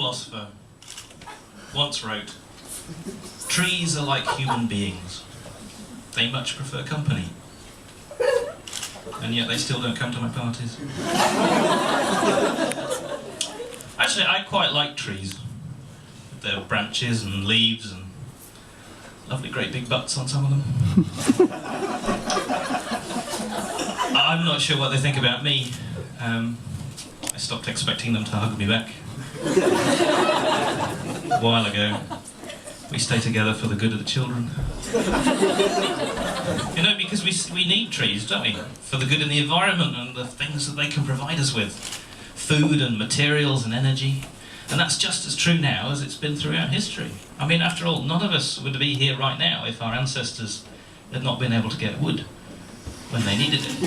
philosopher once wrote, "Trees are like human beings. They much prefer company. And yet they still don't come to my parties." Actually, I quite like trees. With their branches and leaves and lovely great big butts on some of them. I'm not sure what they think about me. I stopped expecting them to hug me back a while ago. We stay together for the good of the children. You know, because we need trees, don't we? For the good of the environment and the things that they can provide us with. Food and materials and energy. And that's just as true now as it's been throughout history. I mean, after all, none of us would be here right now if our ancestors had not been able to get wood when they needed it.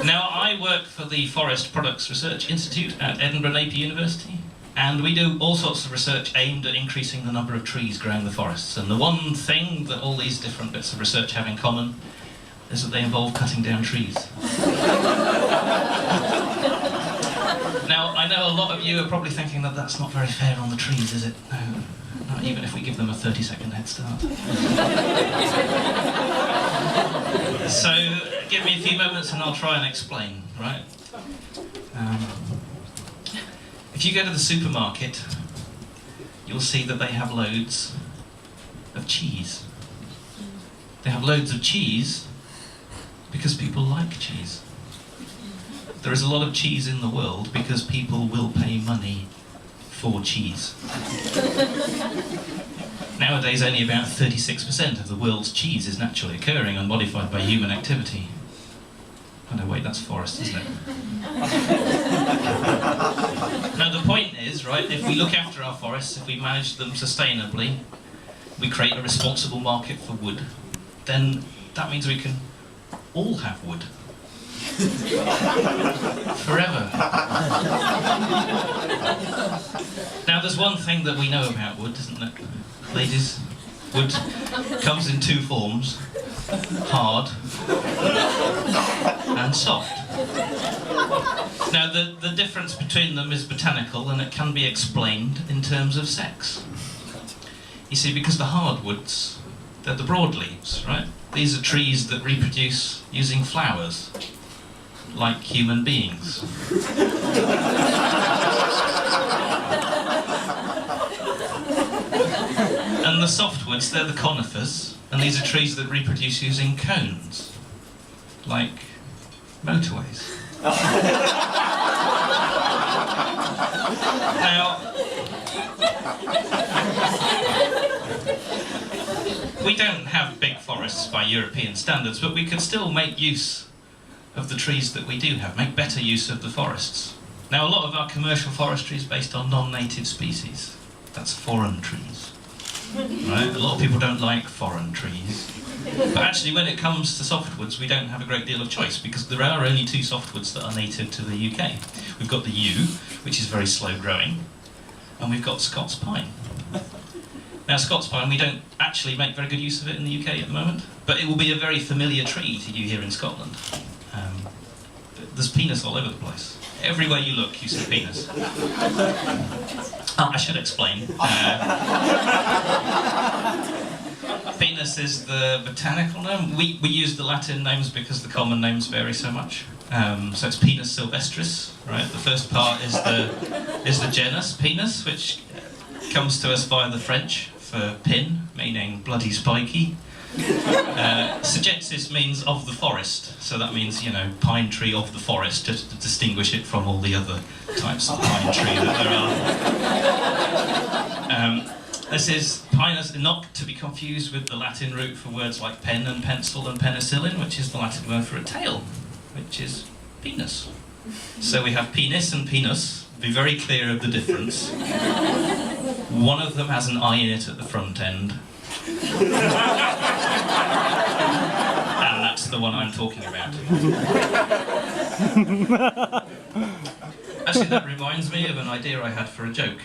Now, I work for the Forest Products Research Institute at Edinburgh Napier University, and we do all sorts of research aimed at increasing the number of trees growing the forests. And the one thing that all these different bits of research have in common is that they involve cutting down trees. Now, I know a lot of you are probably thinking that that's not very fair on the trees, is it? No, not even if we give them a 30-second head start. So, give me a few moments and I'll try and explain, right? If you go to the supermarket, you'll see that they have loads of cheese. They have loads of cheese because people like cheese. There is a lot of cheese in the world because people will pay money for cheese. Nowadays, only about 36% of the world's cheese is naturally occurring, unmodified by human activity. Oh no, wait, that's forest, isn't it? Now the point is, right, if we look after our forests, if we manage them sustainably, we create a responsible market for wood, then that means we can all have wood. Forever. Now there's one thing that we know about wood, isn't it? Ladies, wood comes in two forms, hard and soft. Now the difference between them is botanical and it can be explained in terms of sex. You see, because the hardwoods, they're the broadleaves, right? These are trees that reproduce using flowers, like human beings. And the softwoods, they're the conifers, and these are trees that reproduce using cones, like motorways. Now, we don't have big forests by European standards, but we could still make use of the trees that we do have, make better use of the forests. Now, a lot of our commercial forestry is based on non-native species. That's foreign trees. Right? A lot of people don't like foreign trees. But actually, when it comes to softwoods, we don't have a great deal of choice, because there are only two softwoods that are native to the UK. We've got the yew, which is very slow growing, and we've got Scots pine. Now, Scots pine, we don't actually make very good use of it in the UK at the moment, but it will be a very familiar tree to you here in Scotland. There's penis all over the place. Everywhere you look, you see penis. I should explain. Penis is the botanical name. We use the Latin names because the common names vary so much. So it's Pinus sylvestris, right? The first part is the genus Pinus, which comes to us via the French for pin, meaning bloody spiky. Segensis means of the forest, so that means, you know, pine tree of the forest, just to distinguish it from all the other types of pine tree that there are. This is Pinus, not to be confused with the Latin root for words like pen and pencil and penicillin, which is the Latin word for a tail, which is penis. So we have penis and penus. Be very clear of the difference. One of them has an I in it at the front end. And that's the one I'm talking about. Actually, that reminds me of an idea I had for a joke.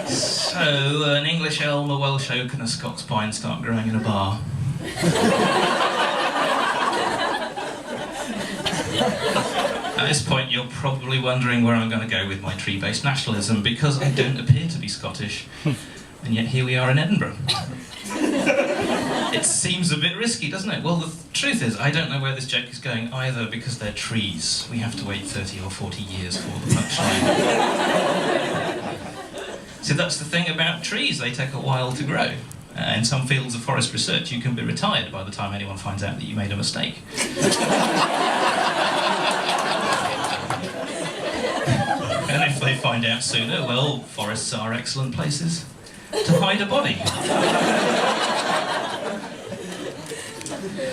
So, an English elm, a Welsh oak and a Scots pine start growing in a bar. At this point, you're probably wondering where I'm going to go with my tree-based nationalism, because I don't appear to be Scottish, and yet here we are in Edinburgh. It seems a bit risky, doesn't it? Well, the truth is, I don't know where this joke is going either, because they're trees. We have to wait 30 or 40 years for the punchline. See, that's the thing about trees, they take a while to grow. In some fields of forest research, you can be retired by the time anyone finds out that you made a mistake. And if they find out sooner, well, forests are excellent places to hide a body.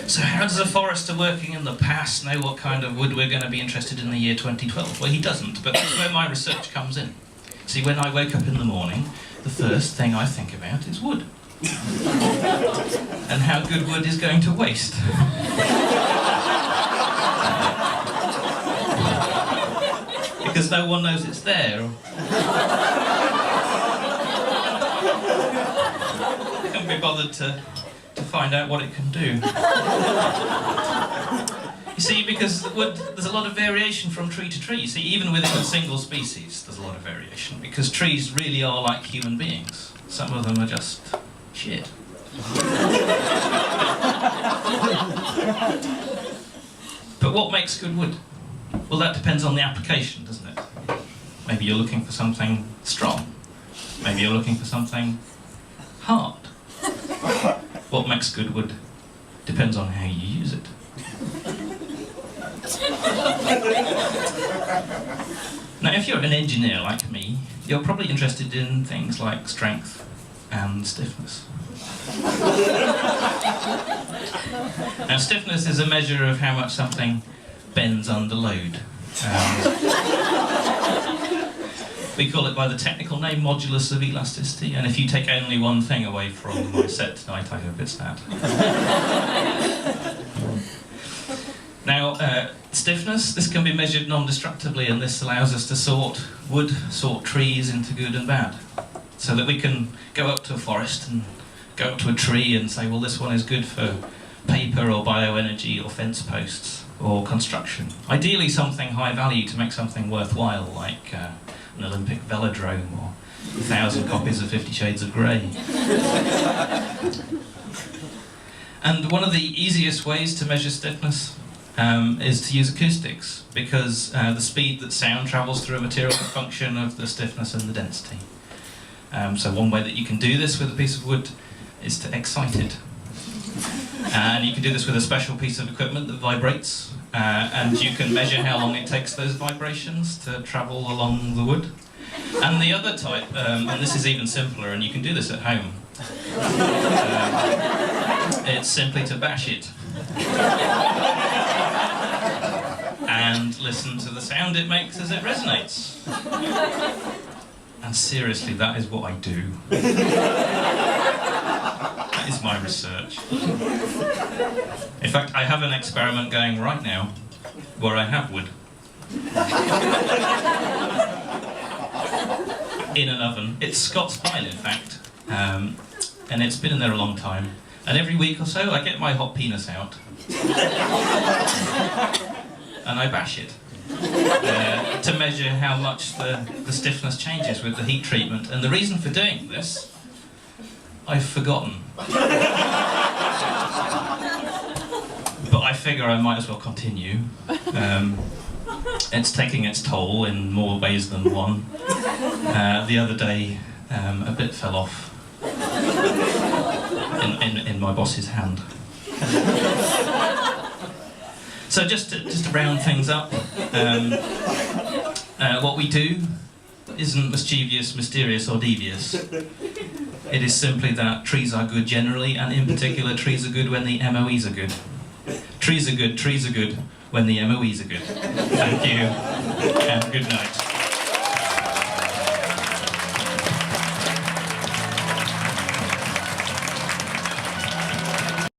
So how does a forester working in the past know what kind of wood we're going to be interested in the year 2012? Well, he doesn't, but that's where my research comes in. See, when I wake up in the morning, the first thing I think about is wood. And how good wood is going to waste. Because no one knows it's there. I can't be bothered to find out what it can do. You see, because there's a lot of variation from tree to tree. You see, even within a single species, there's a lot of variation, because trees really are like human beings. Some of them are just shit. But what makes good wood? Well, that depends on the application, doesn't it? Maybe you're looking for something strong. Maybe you're looking for something hard. What makes good wood depends on how you use it. Now, if you're an engineer like me, you're probably interested in things like strength and stiffness. Now, stiffness is a measure of how much something bends under load. We call it by the technical name modulus of elasticity, and if you take only one thing away from my set tonight, I hope it's that. Now, stiffness, this can be measured non-destructively, and this allows us to sort wood, sort trees into good and bad. So that we can go up to a forest and go up to a tree and say, well, this one is good for paper or bioenergy or fence posts or construction. Ideally something high value to make something worthwhile, like an Olympic velodrome or 1,000 copies of 50 Shades of Grey. And one of the easiest ways to measure stiffness is to use acoustics, because the speed that sound travels through a material is a function of the stiffness and the density. So one way that you can do this with a piece of wood is to excite it. And you can do this with a special piece of equipment that vibrates, and you can measure how long it takes those vibrations to travel along the wood. And the other type, and this is even simpler, and you can do this at home, it's simply to bash it. And listen to the sound it makes as it resonates. And seriously, that is what I do. That is my research. In fact, I have an experiment going right now where I have wood in an oven. It's Scots pine, in fact, and it's been in there a long time. And every week or so, I get my hot penis out and I bash it. To measure how much the stiffness changes with the heat treatment. And the reason for doing this, I've forgotten. But I figure I might as well continue. It's taking its toll in more ways than one. The other day, a bit fell off in my boss's hand. So just to round things up, what we do isn't mischievous, mysterious or devious. It is simply that trees are good generally, and in particular trees are good when the MOEs are good. Trees are good when the MOEs are good. Thank you, and good night.